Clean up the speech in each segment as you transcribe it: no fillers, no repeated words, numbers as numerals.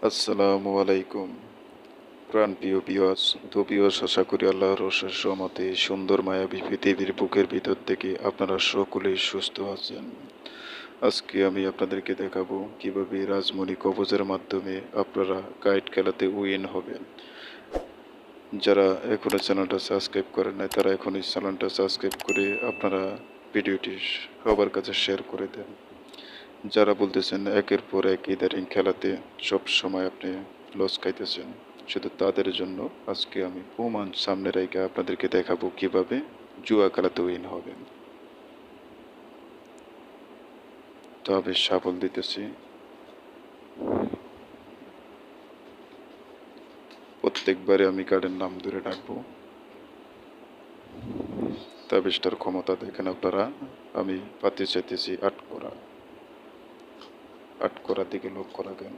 আসসালামু আলাইকুম প্রাণপ্রিয় ভিউয়ার্স। তো ভিউয়ার্স, আশা করি আল্লাহর অশেষ রহমতে সুন্দর মায়াবী পৃথিবীর বুকের ভিতর থেকে আপনারা সকলেই সুস্থ আছেন। আজকে আমি আপনাদেরকে দেখাবো কিভাবে রাজমণি কবজের মাধ্যমে আপনারা কাইট খেলাতে উইন হবেন। যারা এখনো চ্যানেলটা সাবস্ক্রাইব করেন নাই তারা এখনই চ্যানেলটা সাবস্ক্রাইব করে আপনারা ভিডিওটি সবার কাছে শেয়ার করে দেন। যারা বলতেছেন একের পর এক ইদারিং খেলাতে সব সময় আপনি লস খাইতেছেন, শুধু তাদের জন্য আজকে আমি প্রমাণ সামনে রেখে আপনাদেরকে দেখাবো কিভাবে জুয়া খেলাতে উইন হবেন। তবে সাফল দিতেছি। প্রত্যেকবারে আমি কার্ডের নাম ধরে ডাকবো। তাবিজটার ক্ষমতা দেখেন আপনারা। আমি পাতে চাইতেছি আট করার দিকে লক্ষ্য রাখেন।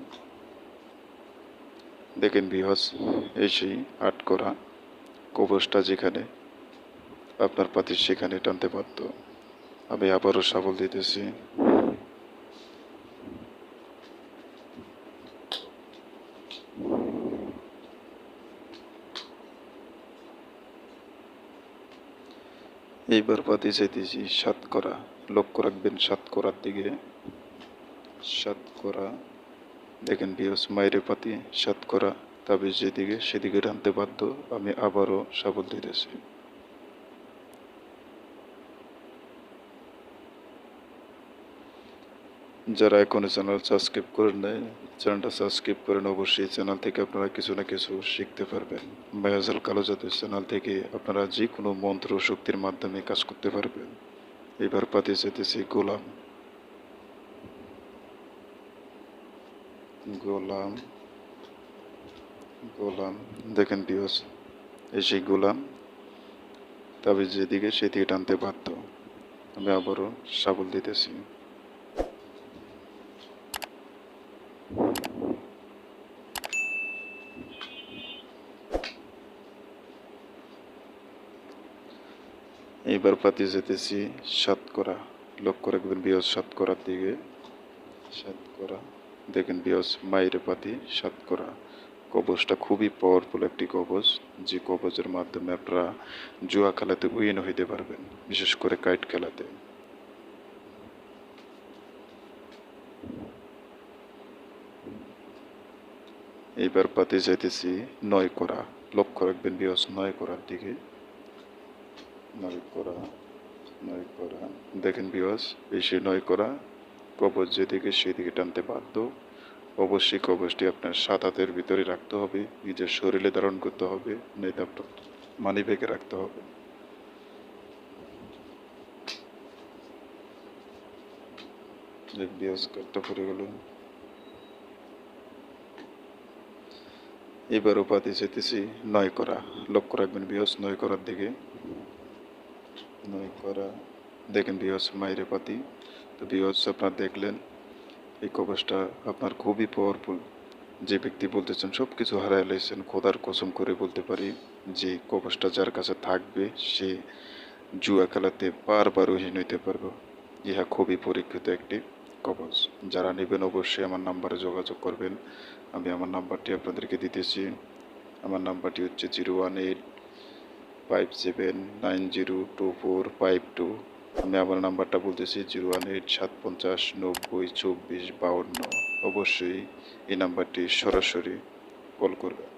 দেখেন ভিউয়ার্স, এই সেই আট করা কবচটা যেখানে আপনার পাতির সেখানে টানতে পারত। আমি আবারও সাবল দিতেছি। এইবার পাতি চাইতেছি সাত করা। লক্ষ্য রাখবেন সাত করার দিকে। সাত করা দেখেন ভিউয়ার্স, মাইরে পাতি সাত করা তাবিজ যেদিকে সেদিকে টানতে বাধ্য। আমি আবারও সাবল দিতেছি। যারা এখনো চ্যানেল সাবস্ক্রাইব করেন নাই, চ্যানেলটা সাবস্ক্রাইব করেন অবশ্যই। চ্যানেল থেকে আপনারা কিছু না কিছু শিখতে পারবেন। মায়াজাল কালো জাতের চ্যানেল থেকে আপনারা যে কোনো মন্ত্র শক্তির মাধ্যমে কাজ করতে পারবেন। এবার পাতি চাইতেছি গোলাম। গোলাম গোলাম দেখেন ভিউয়ার্স, এই সেই গোলাম তাবিজ যেদিকে সেদিকে টানতে বাধ্য। আমি আবারও সাবল দিতেছি। এইবার পাতি যেতেছি সাত করা। লক্ষ্য রাখবেন ভিউয়ার্স সাত করার দিকে। সাত করা দেখেন ভিউয়ার্স, মাইরে পাতি সাত করা। কবচটা খুবই পাওয়ারফুল একটি কবচ, যে কবচের মাধ্যমে আপনারা জুয়া খেলাতে উইন হইতে পারবেন, বিশেষ করে কাইট খেলাতে। এইবার পাতি যাইতেছি নয় করা। লক্ষ্য রাখবেন ভিউয়ার্স নয় করার দিকে। নয় করা দেখেন ভিউয়ার্স, এই সেই নয় করা কবচ যেদিকে সেদিকে টানতে বাধ্য। অবশ্যই কবচটি আপনার 7 হাতের ভিতরে রাখতে হবে, নিজের শরীরে ধারণ করতে হবে, নয়তো আপনার মানি ব্যাগে রাখতে হবে। কার্ডটা পড়ে গেল। এবারও পাতি যেতেছি নয় করা। লক্ষ্য রাখবেন ভিউয়ার্স নয় করার দিকে। নয় করা দেখেন ভিউয়ার্স, মাইরে পাতি। তো ভিউয়ার্স, আপনারা দেখলেন এই কবচটা আপনার খুবই পাওয়ারফুল। যে ব্যক্তি বলতেছেন সব কিছু হারায় লাইছেন, খোদার কসম করে বলতে পারি যে কবচটা যার কাছে থাকবে সে জুয়া খেলাতে বারবার উইন হইতে পারবে। ইহা খুবই পরীক্ষিত একটি কবচ। যারা নেবেন অবশ্যই আমার নাম্বারে যোগাযোগ করবেন। আমি আমার নাম্বারটি আপনাদেরকে দিতেছি। আমার নাম্বারটি হচ্ছে 01857902452। আমি আমার নাম্বারটা বলতেছি 018-750-90-24-52। অবশ্যই এই নাম্বারটি সরাসরি কল করবেন।